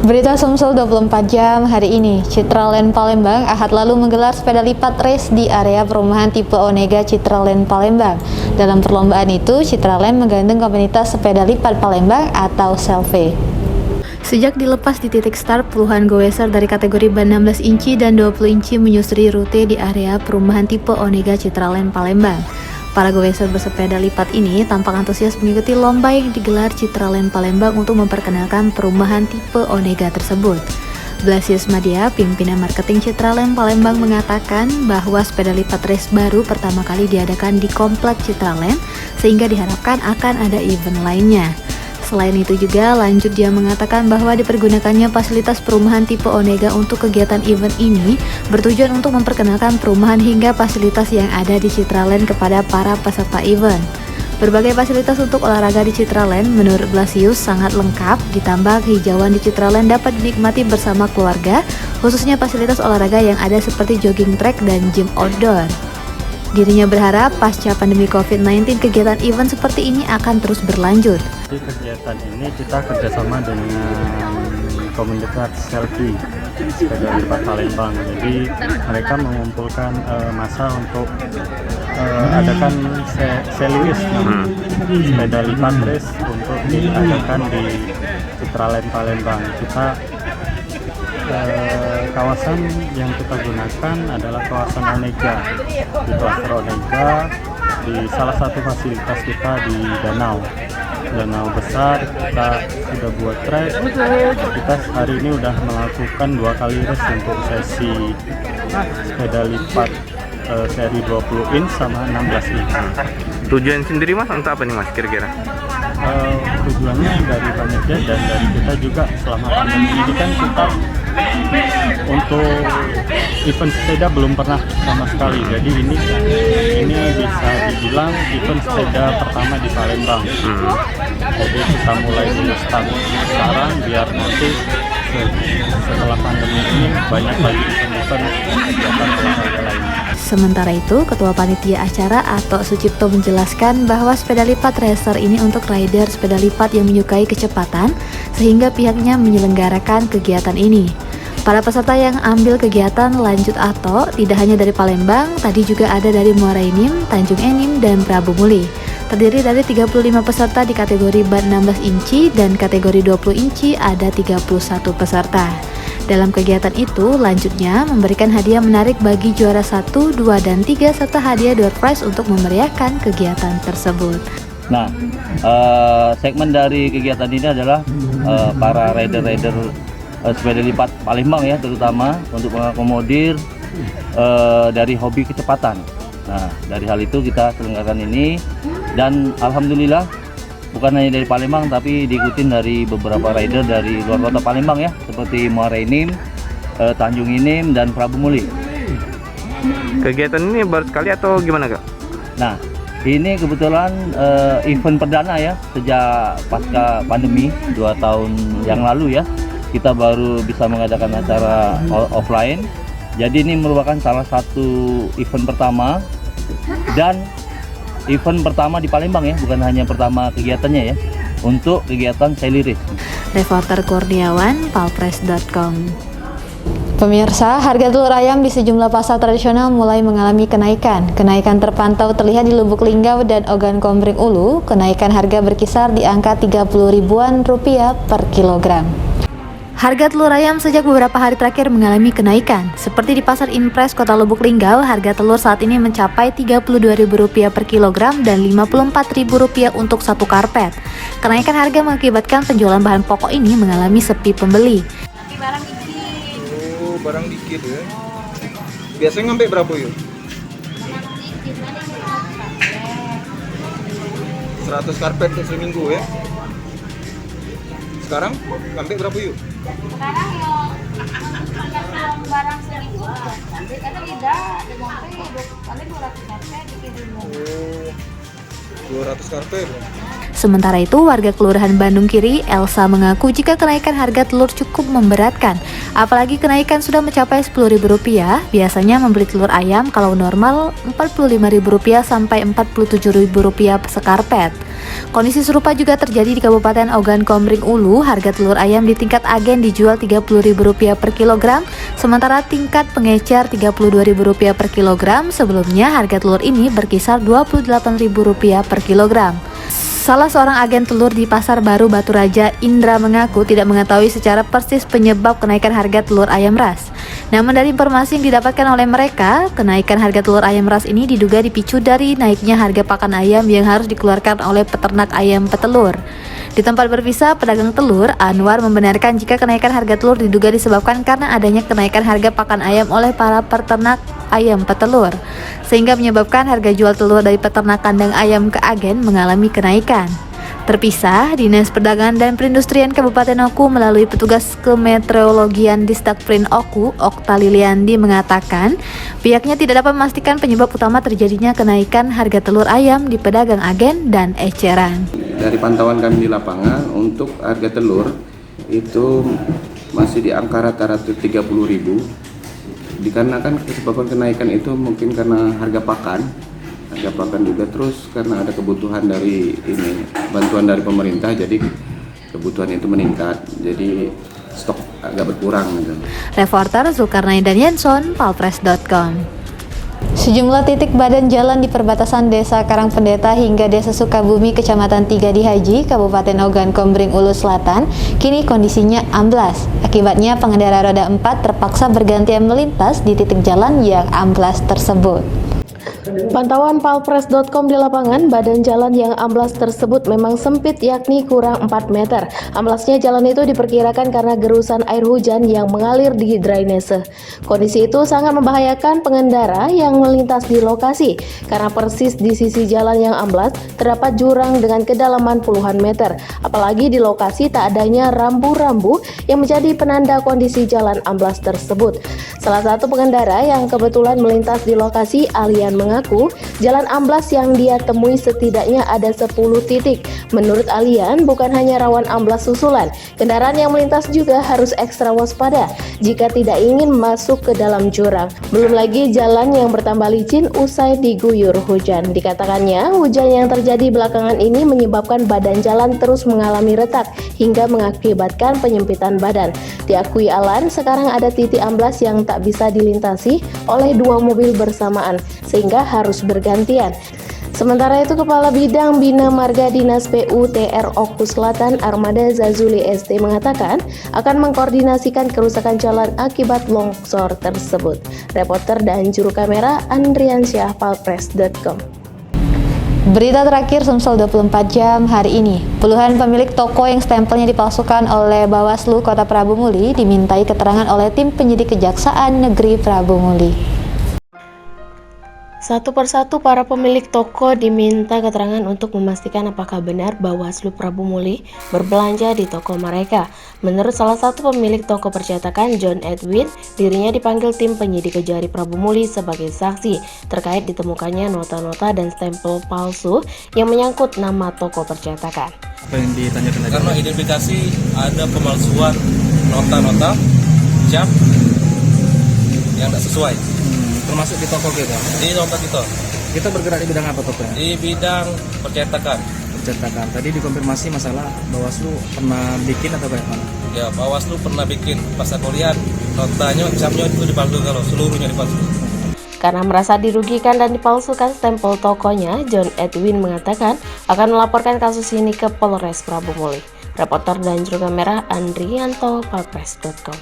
Berita Sumsel 24 jam hari ini, Citraland Palembang Ahad lalu menggelar sepeda lipat race di area perumahan tipe Onega Citraland Palembang. Dalam perlombaan itu, Citraland menggandeng komunitas sepeda lipat Palembang atau Selfie. Sejak dilepas di titik start, puluhan goeser dari kategori ban 16 inci dan 20 inci menyusuri rute di area perumahan tipe Onega Citraland Palembang. Para goeser bersepeda lipat ini tampak antusias mengikuti lomba yang digelar Citraland Palembang untuk memperkenalkan perumahan tipe Onega tersebut. Blasius Madia, pimpinan marketing Citraland Palembang, mengatakan bahwa sepeda lipat race baru pertama kali diadakan di komplek Citraland sehingga diharapkan akan ada event lainnya. Selain itu juga lanjut dia mengatakan bahwa dipergunakannya fasilitas perumahan tipe Onega untuk kegiatan event ini bertujuan untuk memperkenalkan perumahan hingga fasilitas yang ada di Citraland kepada para peserta event. Berbagai fasilitas untuk olahraga di Citraland menurut Blasius sangat lengkap, ditambah kehijauan di Citraland dapat dinikmati bersama keluarga, khususnya fasilitas olahraga yang ada seperti jogging track dan gym outdoor. Dirinya berharap pasca pandemi COVID-19 kegiatan event seperti ini akan terus berlanjut. Di kegiatan ini kita kerjasama dengan komunitas Selfie sepeda lipat Palembang. Jadi mereka mengumpulkan massa untuk adakan seliwis sepeda lipat race untuk diadakan di Citraland Palembang. Kawasan yang kita gunakan adalah kawasan Onega, di klaster Onega, di salah satu fasilitas kita di danau besar. Kita sudah buat track. Kita hari ini udah melakukan 2 kali race untuk sesi sepeda lipat seri 20 inch sama 16 inch. Tujuan sendiri mas untuk apa nih mas kira-kira? Tujuannya dari panitia dan dari kita juga selama pandemi ini kan kita untuk event sepeda belum pernah sama sekali. Jadi ini bisa dibilang event sepeda pertama di Palembang. Jadi kita mulai dari start sekarang biar nanti setelah pandemi ini banyak lagi event-event kegiatan olahraga lainnya. Sementara itu, Ketua Panitia Acara Ato Sucipto menjelaskan bahwa sepeda lipat racer ini untuk rider sepeda lipat yang menyukai kecepatan, sehingga pihaknya menyelenggarakan kegiatan ini. Para peserta yang ambil kegiatan lanjut Ato tidak hanya dari Palembang, tadi juga ada dari Muara Enim, Tanjung Enim, dan Prabu Muli. Terdiri dari 35 peserta di kategori ban 16 inci dan kategori 20 inci ada 31 peserta. Dalam kegiatan itu, lanjutnya memberikan hadiah menarik bagi juara 1, 2, dan 3 serta hadiah door prize untuk memeriahkan kegiatan tersebut. Nah, segmen dari kegiatan ini adalah para rider-rider sepeda lipat Palembang ya, terutama untuk mengakomodir dari hobi kecepatan. Nah, dari hal itu kita selenggarakan ini dan alhamdulillah bukan hanya dari Palembang tapi diikutin dari beberapa rider dari luar kota Palembang ya, seperti Muara Enim, Tanjung Enim, dan Prabu Muli. Kegiatan ini baru sekali atau gimana kak? Nah, ini kebetulan event perdana ya, sejak pasca pandemi 2 tahun yang lalu ya, kita baru bisa mengadakan acara offline. Jadi ini merupakan salah satu event pertama dan event pertama di Palembang ya, bukan hanya pertama kegiatannya ya, untuk kegiatan Sally Race. Reporter Kurniawan, palpres.com. Pemirsa, harga telur ayam di sejumlah pasar tradisional mulai mengalami kenaikan. Kenaikan terpantau terlihat di Lubuk Linggau dan Ogan Komering Ulu. Kenaikan harga berkisar di angka 30 ribuan rupiah per kilogram. Harga telur ayam sejak beberapa hari terakhir mengalami kenaikan. Seperti di Pasar Impres Kota Lubuk Linggau, harga telur saat ini mencapai Rp32.000 per kilogram dan Rp54.000 untuk satu karpet. Kenaikan harga mengakibatkan penjualan bahan pokok ini mengalami sepi pembeli. Oh, barang dikit ya. Biasanya ngambil berapa yuk? 100 karpet untuk seminggu ya. Sekarang ngambil berapa yuk? Sekarang yang barang seribu, karena tidak paling 200 karpet dikirim. Oh, 200 karpet. Sementara itu, warga Kelurahan Bandung Kiri, Elsa mengaku jika kenaikan harga telur cukup memberatkan. Apalagi kenaikan sudah mencapai Rp10.000, biasanya membeli telur ayam kalau normal Rp45.000 sampai Rp47.000 sekarpet. Kondisi serupa juga terjadi di Kabupaten Ogan Komering Ulu. Harga telur ayam di tingkat agen dijual Rp30.000 per kilogram, sementara tingkat pengecer Rp32.000 per kilogram. Sebelumnya harga telur ini berkisar Rp28.000 per kilogram. Salah seorang agen telur di Pasar Baru Batu Raja, Indra, mengaku tidak mengetahui secara persis penyebab kenaikan harga telur ayam ras. Namun dari informasi yang didapatkan oleh mereka, kenaikan harga telur ayam ras ini diduga dipicu dari naiknya harga pakan ayam yang harus dikeluarkan oleh peternak ayam petelur. Di tempat berpisah pedagang telur, Anwar membenarkan jika kenaikan harga telur diduga disebabkan karena adanya kenaikan harga pakan ayam oleh para peternak ayam petelur, sehingga menyebabkan harga jual telur dari peternak kandang ayam ke agen mengalami kenaikan. Terpisah, Dinas Perdagangan dan Perindustrian Kabupaten Oku melalui petugas kemeteorologian Distakprin Oku, Okta Liliandi, mengatakan pihaknya tidak dapat memastikan penyebab utama terjadinya kenaikan harga telur ayam di pedagang agen dan eceran. Dari pantauan kami di lapangan, untuk harga telur itu masih di angka rata-rata 30.000. Dikarenakan kesebabkan kenaikan itu mungkin karena harga pakan juga, terus karena ada kebutuhan dari bantuan dari pemerintah, jadi kebutuhan itu meningkat, jadi stok agak berkurang gitu. Reporter Zulkarnain Danielson, palpres.com. Sejumlah titik badan jalan di perbatasan Desa Karangpendeta hingga Desa Sukabumi, Kecamatan Tiga di Haji, Kabupaten Ogan Komering Ulu Selatan, kini kondisinya amblas. Akibatnya pengendara roda 4 terpaksa bergantian melintas di titik jalan yang amblas tersebut. Pantauan palpres.com di lapangan, badan jalan yang amblas tersebut memang sempit, yakni kurang 4 meter. Amblasnya jalan itu diperkirakan karena gerusan air hujan yang mengalir di drainase. Kondisi itu sangat membahayakan pengendara yang melintas di lokasi, karena persis di sisi jalan yang amblas terdapat jurang dengan kedalaman puluhan meter. Apalagi di lokasi tak adanya rambu-rambu yang menjadi penanda kondisi jalan amblas tersebut. Salah satu pengendara yang kebetulan melintas di lokasi, Alian, mengaku jalan amblas yang dia temui setidaknya ada 10 titik. Menurut Alian, bukan hanya rawan amblas susulan, kendaraan yang melintas juga harus ekstra waspada jika tidak ingin masuk ke dalam jurang. Belum lagi jalan yang bertambah licin usai diguyur hujan. Dikatakannya, hujan yang terjadi belakangan ini menyebabkan badan jalan terus mengalami retak hingga mengakibatkan penyempitan badan. Diakui Alan, sekarang ada titik amblas yang tak bisa dilintasi oleh 2 mobil bersamaan, sehingga harus bergantian. Sementara itu, Kepala Bidang Bina Marga Dinas PUTR Oku Selatan, Armada Zazuli ST, mengatakan akan mengkoordinasikan kerusakan jalan akibat longsor tersebut. Reporter dan juru kamera Andriansyah, palpres.com. Berita terakhir Sumsel 24 jam hari ini. Puluhan pemilik toko yang stempelnya dipalsukan oleh Bawaslu Kota Prabu Muli dimintai keterangan oleh tim penyidik Kejaksaan Negeri Prabu Muli. Satu persatu para pemilik toko diminta keterangan untuk memastikan apakah benar Bawaslu Prabu Muli berbelanja di toko mereka. Menurut salah satu pemilik toko percetakan, John Edwin, dirinya dipanggil tim penyidik Kejari Prabu Muli sebagai saksi terkait ditemukannya nota-nota dan stempel palsu yang menyangkut nama toko percetakan. Apa yang ditanyakan tadi? Karena identifikasi ada pemalsuan nota-nota cap yang tidak sesuai. Termasuk di toko kita. Di tempat kita. Kita bergerak di bidang apa tokonya? Di bidang percetakan. Percetakan. Tadi dikonfirmasi masalah Bawaslu pernah bikin atau kayak mana? Ya, Bawaslu pernah bikin. Pas aku lihat notanya, capnya itu dipalsu, kalau seluruhnya dipalsu. Karena merasa dirugikan dan dipalsukan stempel tokonya, John Edwin mengatakan akan melaporkan kasus ini ke Polres Prabu Muli. Reporter dan juru kamera Andrianto, palpres.com.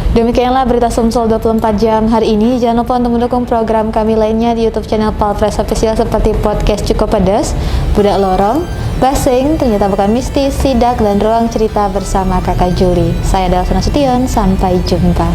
Demikianlah berita Sumsel 24 jam hari ini. Jangan lupa untuk mendukung program kami lainnya di YouTube channel Palpres Official seperti podcast Cukup Pedas, Budak Lorong, Basing, Ternyata Bukan Mistis, Sidak, dan Ruang Cerita bersama Kakak Juli. Saya Dalvina Sution, sampai jumpa.